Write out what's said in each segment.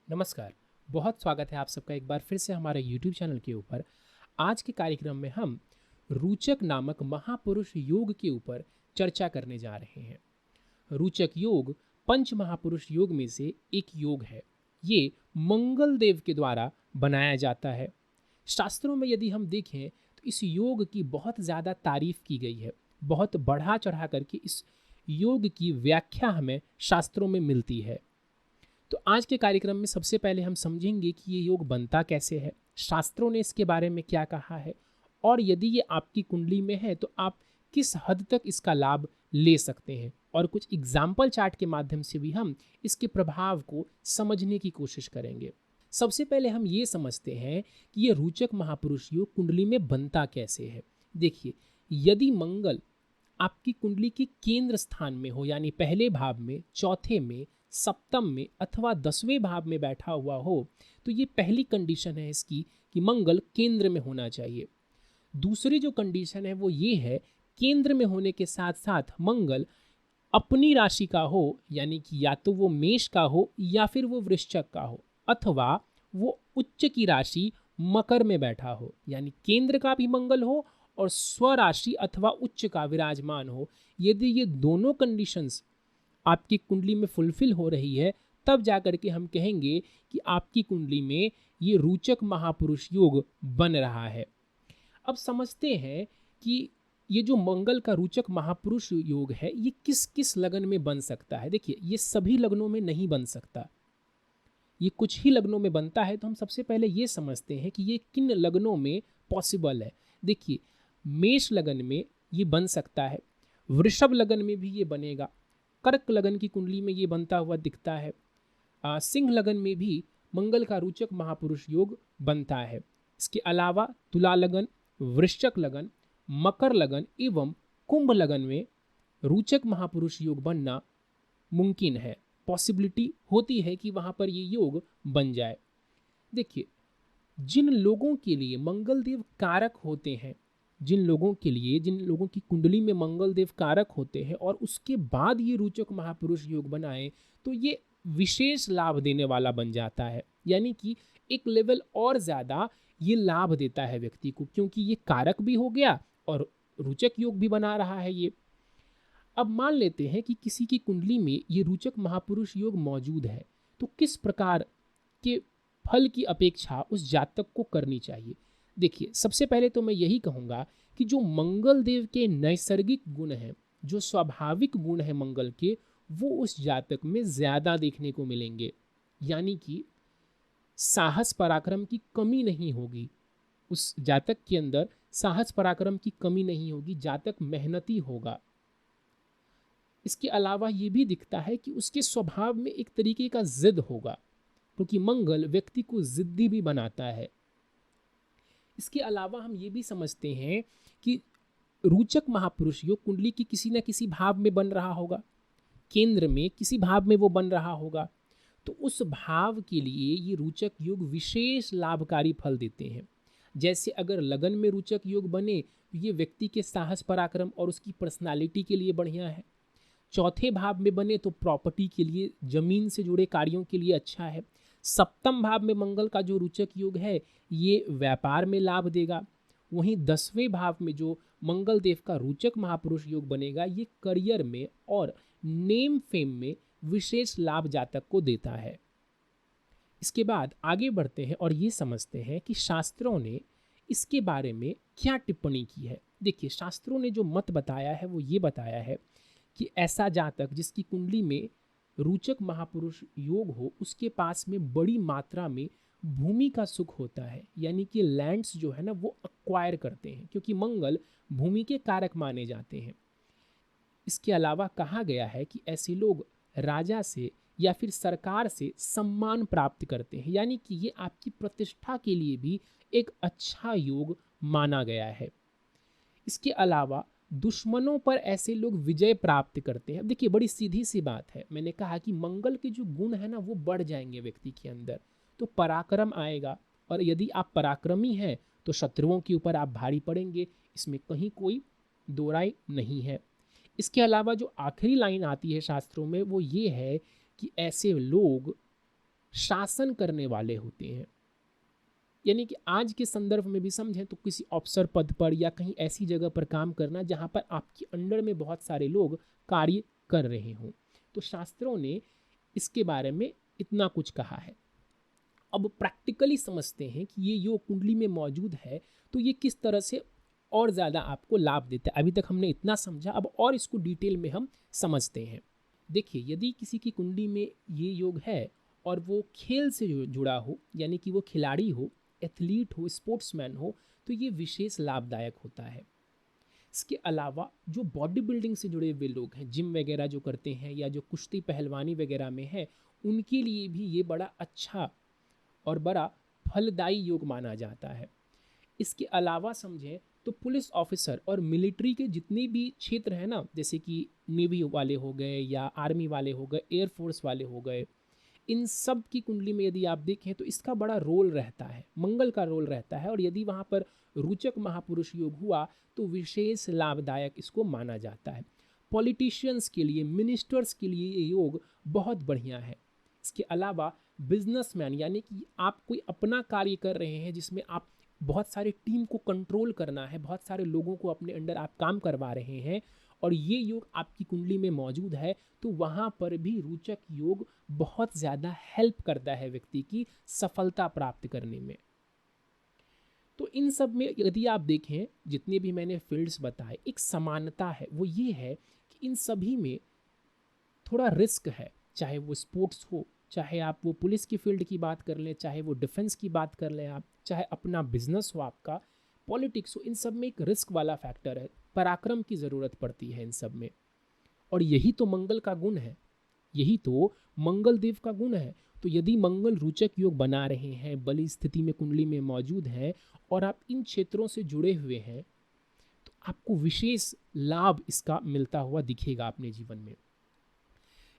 नमस्कार। बहुत स्वागत है आप सबका एक बार फिर से हमारे YouTube चैनल के ऊपर। आज के कार्यक्रम में हम रोचक नामक महापुरुष योग के ऊपर चर्चा करने जा रहे हैं। रोचक योग पंच महापुरुष योग में से एक योग है। ये मंगल देव के द्वारा बनाया जाता है। शास्त्रों में यदि हम देखें तो इस योग की बहुत ज़्यादा तारीफ की गई है। बहुत बढ़ा चढ़ा करके इस योग की व्याख्या हमें शास्त्रों में मिलती है। तो आज के कार्यक्रम में सबसे पहले हम समझेंगे कि ये योग बनता कैसे है, शास्त्रों ने इसके बारे में क्या कहा है, और यदि ये आपकी कुंडली में है तो आप किस हद तक इसका लाभ ले सकते हैं। और कुछ एग्जाम्पल चार्ट के माध्यम से भी हम इसके प्रभाव को समझने की कोशिश करेंगे। सबसे पहले हम ये समझते हैं कि ये रोचक महापुरुष योग कुंडली में बनता कैसे है। देखिए, यदि मंगल आपकी कुंडली के केंद्र स्थान में हो, यानी पहले भाव में, चौथे में, सप्तम में अथवा 10वें भाव में बैठा हुआ हो, तो ये पहली कंडीशन है इसकी कि मंगल केंद्र में होना चाहिए। दूसरी जो कंडीशन है वो ये है, केंद्र में होने के साथ साथ मंगल अपनी राशि का हो, यानी कि या तो वो मेष का हो या फिर वो वृश्चिक का हो, अथवा वो उच्च की राशि मकर में बैठा हो, यानी केंद्र का भी मंगल हो और स्वराशि अथवा उच्च का विराजमान हो। यदि ये दोनों कंडीशंस आपकी कुंडली में फुलफिल हो रही है, तब जाकर के हम कहेंगे कि आपकी कुंडली में ये रोचक महापुरुष योग बन रहा है। अब समझते हैं कि ये जो मंगल का रोचक महापुरुष योग है, ये किस किस लगन में बन सकता है। देखिए, ये सभी लगनों में नहीं बन सकता, ये कुछ ही लगनों में बनता है। तो हम सबसे पहले ये समझते हैं कि ये किन लगनों में पॉसिबल है। देखिए, मेष लगन में ये बन सकता है, वृषभ लगन में भी ये बनेगा, कर्क लगन की कुंडली में ये बनता हुआ दिखता है, सिंह लगन में भी मंगल का रोचक महापुरुष योग बनता है। इसके अलावा तुला लगन, वृश्चिक लगन, मकर लगन एवं कुंभ लगन में रोचक महापुरुष योग बनना मुमकिन है। पॉसिबिलिटी होती है कि वहाँ पर ये योग बन जाए। देखिए, जिन लोगों के लिए मंगल देव कारक होते हैं, जिन लोगों की कुंडली में मंगल देव कारक होते हैं और उसके बाद ये रोचक महापुरुष योग बनाए, तो ये विशेष लाभ देने वाला बन जाता है। यानी कि एक लेवल और ज़्यादा ये लाभ देता है व्यक्ति को, क्योंकि ये कारक भी हो गया और रोचक योग भी बना रहा है ये। अब मान लेते हैं कि किसी की कुंडली में ये रोचक महापुरुष योग मौजूद है, तो किस प्रकार के फल की अपेक्षा उस जातक को करनी चाहिए। देखिए, सबसे पहले तो मैं यही कहूँगा कि जो मंगल देव के नैसर्गिक गुण हैं, जो स्वाभाविक गुण हैं मंगल के, वो उस जातक में ज़्यादा देखने को मिलेंगे। यानी कि साहस पराक्रम की कमी नहीं होगी, उस जातक के अंदर साहस पराक्रम की कमी नहीं होगी, जातक मेहनती होगा। इसके अलावा ये भी दिखता है कि उसके स्वभाव में एक तरीके का जिद होगा, क्योंकि मंगल व्यक्ति को जिद्दी भी बनाता है। इसके अलावा हम ये भी समझते हैं कि रोचक महापुरुष योग कुंडली की किसी न किसी भाव में बन रहा होगा, केंद्र में किसी भाव में वो बन रहा होगा, तो उस भाव के लिए ये रोचक योग विशेष लाभकारी फल देते हैं। जैसे अगर लगन में रोचक योग बने तो ये व्यक्ति के साहस पराक्रम और उसकी पर्सनालिटी के लिए बढ़िया है। चौथे भाव में बने तो प्रॉपर्टी के लिए, जमीन से जुड़े कार्यों के लिए अच्छा है। सप्तम भाव में मंगल का जो रोचक योग है, ये व्यापार में लाभ देगा। वहीं 10वें भाव में जो मंगल देव का रोचक महापुरुष योग बनेगा, ये करियर में और नेम फेम में विशेष लाभ जातक को देता है। इसके बाद आगे बढ़ते हैं और ये समझते हैं कि शास्त्रों ने इसके बारे में क्या टिप्पणी की है। देखिए, शास्त्रों ने जो मत बताया है वो ये बताया है कि ऐसा जातक जिसकी कुंडली में रोचक महापुरुष योग हो, उसके पास में बड़ी मात्रा में भूमि का सुख होता है। यानी कि लैंड्स जो है ना, वो अक्वायर करते हैं, क्योंकि मंगल भूमि के कारक माने जाते हैं। इसके अलावा कहा गया है कि ऐसे लोग राजा से या फिर सरकार से सम्मान प्राप्त करते हैं। यानी कि ये आपकी प्रतिष्ठा के लिए भी एक अच्छा योग माना गया है। इसके अलावा दुश्मनों पर ऐसे लोग विजय प्राप्त करते हैं। देखिए, बड़ी सीधी सी बात है, मैंने कहा कि मंगल के जो गुण है ना, वो बढ़ जाएंगे व्यक्ति के अंदर, तो पराक्रम आएगा। और यदि आप पराक्रमी हैं तो शत्रुओं के ऊपर आप भारी पड़ेंगे, इसमें कहीं कोई दो राय नहीं है। इसके अलावा जो आखिरी लाइन आती है शास्त्रों में, वो ये है कि ऐसे लोग शासन करने वाले होते हैं। यानी कि आज के संदर्भ में भी समझें तो किसी अफसर पद पर या कहीं ऐसी जगह पर काम करना जहाँ पर आपके अंडर में बहुत सारे लोग कार्य कर रहे हों। तो शास्त्रों ने इसके बारे में इतना कुछ कहा है। अब प्रैक्टिकली समझते हैं कि ये योग कुंडली में मौजूद है तो ये किस तरह से और ज़्यादा आपको लाभ देता है। अभी तक हमने इतना समझा, अब और इसको डिटेल में हम समझते हैं। देखिए, यदि किसी की कुंडली में ये योग है और वो खेल से जुड़ा हो, यानी कि वो खिलाड़ी हो, एथलीट हो, स्पोर्ट्समैन हो, तो ये विशेष लाभदायक होता है। इसके अलावा जो बॉडी बिल्डिंग से जुड़े हुए लोग हैं, जिम वगैरह जो करते हैं या जो कुश्ती पहलवानी वगैरह में है, उनके लिए भी ये बड़ा अच्छा और बड़ा फलदायी योग माना जाता है। इसके अलावा समझें तो पुलिस ऑफिसर और मिलिट्री के जितने भी क्षेत्र हैं ना, जैसे कि नेवी वाले हो गए या आर्मी वाले हो गए, एयरफोर्स वाले हो गए, इन सब की कुंडली में यदि आप देखें तो इसका बड़ा रोल रहता है, मंगल का रोल रहता है। और यदि वहाँ पर रोचक महापुरुष योग हुआ तो विशेष लाभदायक इसको माना जाता है। पॉलिटिशियंस के लिए, मिनिस्टर्स के लिए ये योग बहुत बढ़िया है। इसके अलावा बिजनेसमैन, यानी कि आप कोई अपना कार्य कर रहे हैं जिसमें आप बहुत सारे टीम को कंट्रोल करना है, बहुत सारे लोगों को अपने अंडर आप काम करवा रहे हैं और ये योग आपकी कुंडली में मौजूद है, तो वहाँ पर भी रोचक योग बहुत ज़्यादा हेल्प करता है व्यक्ति की सफलता प्राप्त करने में। तो इन सब में यदि आप देखें, जितने भी मैंने फील्ड्स बताए, एक समानता है, वो ये है कि इन सभी में थोड़ा रिस्क है। चाहे वो स्पोर्ट्स हो, चाहे आप वो पुलिस की फील्ड की बात कर लें, चाहे वो डिफेंस की बात कर लें आप, चाहे अपना बिजनेस हो आपका, पॉलिटिक्स हो, इन सब में एक रिस्क वाला फैक्टर है, पराक्रम की ज़रूरत पड़ती है इन सब में। और यही तो मंगल का गुण है, यही तो मंगल देव का गुण है। तो यदि मंगल रोचक योग बना रहे हैं, बली स्थिति में कुंडली में मौजूद हैं और आप इन क्षेत्रों से जुड़े हुए हैं, तो आपको विशेष लाभ इसका मिलता हुआ दिखेगा अपने जीवन में।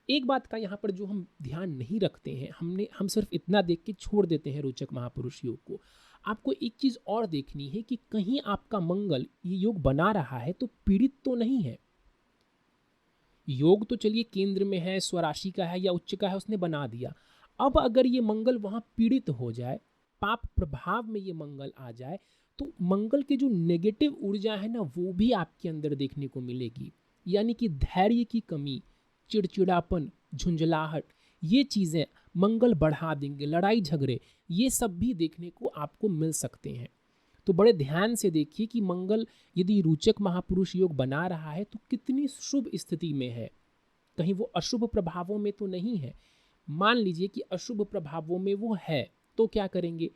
एक बात का यहाँ पर जो हम ध्यान नहीं रखते हैं, हम सिर्फ इतना देख के छोड़ देते हैं रोचक महापुरुष योग को। आपको एक चीज़ और देखनी है कि कहीं आपका मंगल ये योग बना रहा है तो पीड़ित तो नहीं है। योग तो चलिए केंद्र में है, स्वराशि का है या उच्च का है, उसने बना दिया। अब अगर ये मंगल वहाँ पीड़ित हो जाए, पाप प्रभाव में ये मंगल आ जाए, तो मंगल के जो नेगेटिव ऊर्जा है ना, वो भी आपके अंदर देखने को मिलेगी। यानी कि धैर्य की कमी, चिड़चिड़ापन, झुंझलाहट, ये चीज़ें मंगल बढ़ा देंगे, लड़ाई झगड़े, ये सब भी देखने को आपको मिल सकते हैं। तो बड़े ध्यान से देखिए कि मंगल यदि रोचक महापुरुष योग बना रहा है तो कितनी शुभ स्थिति में है, कहीं वो अशुभ प्रभावों में तो नहीं है। मान लीजिए कि अशुभ प्रभावों में वो है, तो क्या करेंगे?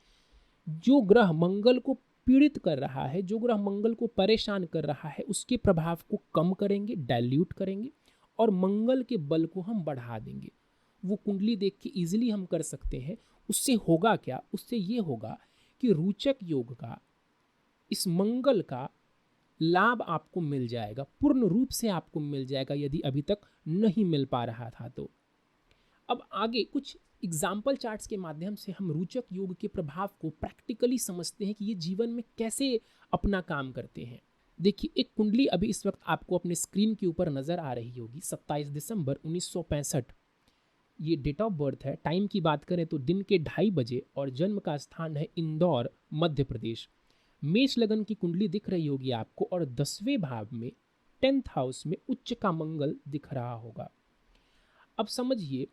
जो ग्रह मंगल को पीड़ित कर रहा है, जो ग्रह मंगल को परेशान कर रहा है, उसके प्रभाव को कम करेंगे, डाइल्यूट करेंगे और मंगल के बल को हम बढ़ा देंगे। वो कुंडली देख के इजीली हम कर सकते हैं। उससे होगा क्या? उससे ये होगा कि रोचक योग का, इस मंगल का लाभ आपको मिल जाएगा, पूर्ण रूप से आपको मिल जाएगा, यदि अभी तक नहीं मिल पा रहा था तो। अब आगे कुछ एग्जाम्पल चार्ट्स के माध्यम से हम रोचक योग के प्रभाव को प्रैक्टिकली समझते हैं कि ये जीवन में कैसे अपना काम करते हैं। देखिए, एक कुंडली अभी इस वक्त आपको अपने स्क्रीन के ऊपर नज़र आ रही होगी। 27 दिसंबर 1965 ये डेट ऑफ बर्थ है। टाइम की बात करें तो दिन के 2:30 बजे और जन्म का स्थान है इंदौर, मध्य प्रदेश। मेष लगन की कुंडली दिख रही होगी आपको और 10वें भाव में 10th हाउस में उच्च का मंगल दिख रहा होगा। अब समझिए,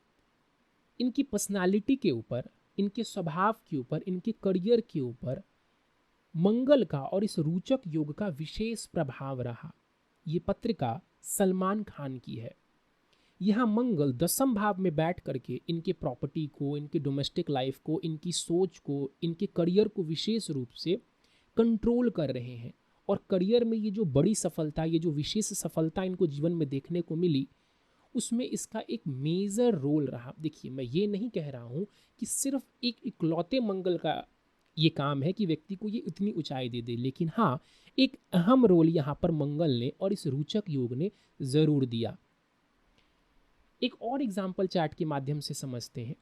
इनकी पर्सनालिटी के ऊपर, इनके स्वभाव के ऊपर, इनके करियर के ऊपर मंगल का और इस रोचक योग का विशेष प्रभाव रहा। ये पत्रिका सलमान खान की है। यहाँ मंगल 10वें भाव में बैठ करके इनके प्रॉपर्टी को, इनके डोमेस्टिक लाइफ को, इनकी सोच को, इनके करियर को विशेष रूप से कंट्रोल कर रहे हैं। और करियर में ये जो बड़ी सफलता, ये जो विशेष सफलता इनको जीवन में देखने को मिली, उसमें इसका एक मेजर रोल रहा। देखिए, मैं ये नहीं कह रहा हूँ कि सिर्फ एक इकलौते मंगल का ये काम है कि व्यक्ति को ये इतनी ऊंचाई दे दे, लेकिन हाँ, एक अहम रोल यहाँ पर मंगल ने और इस रोचक योग ने ज़रूर दिया। एक और एग्जाम्पल चार्ट के माध्यम से समझते हैं।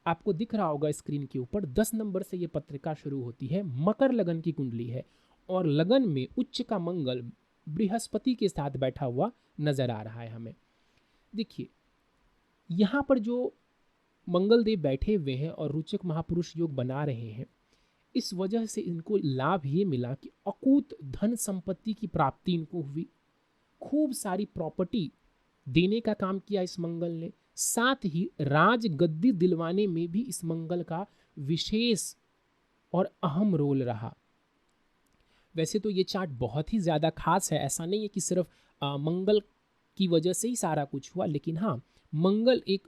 आपको दिख रहा होगा स्क्रीन के ऊपर 10 नंबर से ये पत्रिका शुरू होती है। मकर लगन की कुंडली है और लगन में उच्च का मंगल बृहस्पति के साथ बैठा हुआ नजर आ रहा है हमें। देखिए, यहाँ पर जो मंगल देव बैठे हुए हैं और रोचक महापुरुष योग बना रहे हैं। इस वजह से इनको लाभ ये मिला कि अकूत धन संपत्ति की प्राप्ति इनको हुई, खूब सारी प्रॉपर्टी देने का काम किया इस मंगल ने, साथ ही राज गद्दी दिलवाने में भी इस मंगल का विशेष और अहम रोल रहा। वैसे तो ये चार्ट बहुत ही ज़्यादा खास है, ऐसा नहीं है कि सिर्फ मंगल की वजह से ही सारा कुछ हुआ, लेकिन हाँ, मंगल एक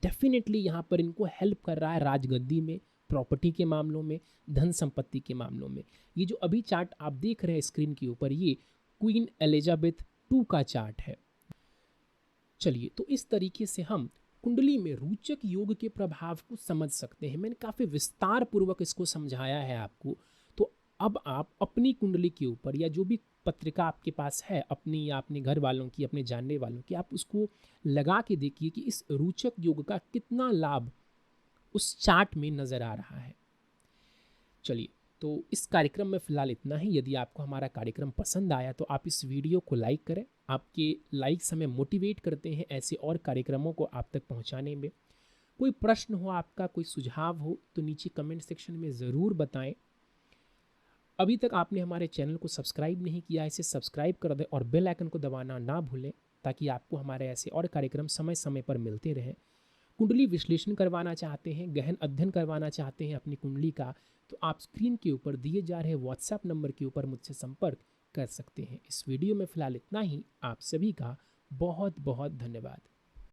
डेफिनेटली यहाँ पर इनको हेल्प कर रहा है राजगद्दी में, प्रॉपर्टी के मामलों में, धन संपत्ति के मामलों में। ये जो अभी चार्ट आप देख रहे हैं स्क्रीन के ऊपर, ये क्वीन एलिजाबेथ 2 का चार्ट है। चलिए, तो इस तरीके से हम कुंडली में रोचक योग के प्रभाव को समझ सकते हैं। मैंने काफ़ी विस्तार पूर्वक इसको समझाया है आपको। तो अब आप अपनी कुंडली के ऊपर या जो भी पत्रिका आपके पास है, अपनी या अपने घर वालों की, अपने जानने वालों की, आप उसको लगा के देखिए कि इस रोचक योग का कितना लाभ उस चार्ट में नज़र आ रहा है। चलिए, तो इस कार्यक्रम में फ़िलहाल इतना ही। यदि आपको हमारा कार्यक्रम पसंद आया तो आप इस वीडियो को लाइक करें। आपके लाइक्स हमें मोटिवेट करते हैं ऐसे और कार्यक्रमों को आप तक पहुंचाने में। कोई प्रश्न हो आपका, कोई सुझाव हो, तो नीचे कमेंट सेक्शन में ज़रूर बताएं। अभी तक आपने हमारे चैनल को सब्सक्राइब नहीं किया है, इसे सब्सक्राइब कर दें और बेल आइकन को दबाना ना भूलें, ताकि आपको हमारे ऐसे और कार्यक्रम समय समय पर मिलते रहें। कुंडली विश्लेषण करवाना चाहते हैं, गहन अध्ययन करवाना चाहते हैं अपनी कुंडली का, तो आप स्क्रीन के ऊपर दिए जा रहे व्हाट्सएप नंबर के ऊपर मुझसे संपर्क कर सकते हैं। इस वीडियो में फ़िलहाल इतना ही। आप सभी का बहुत बहुत धन्यवाद।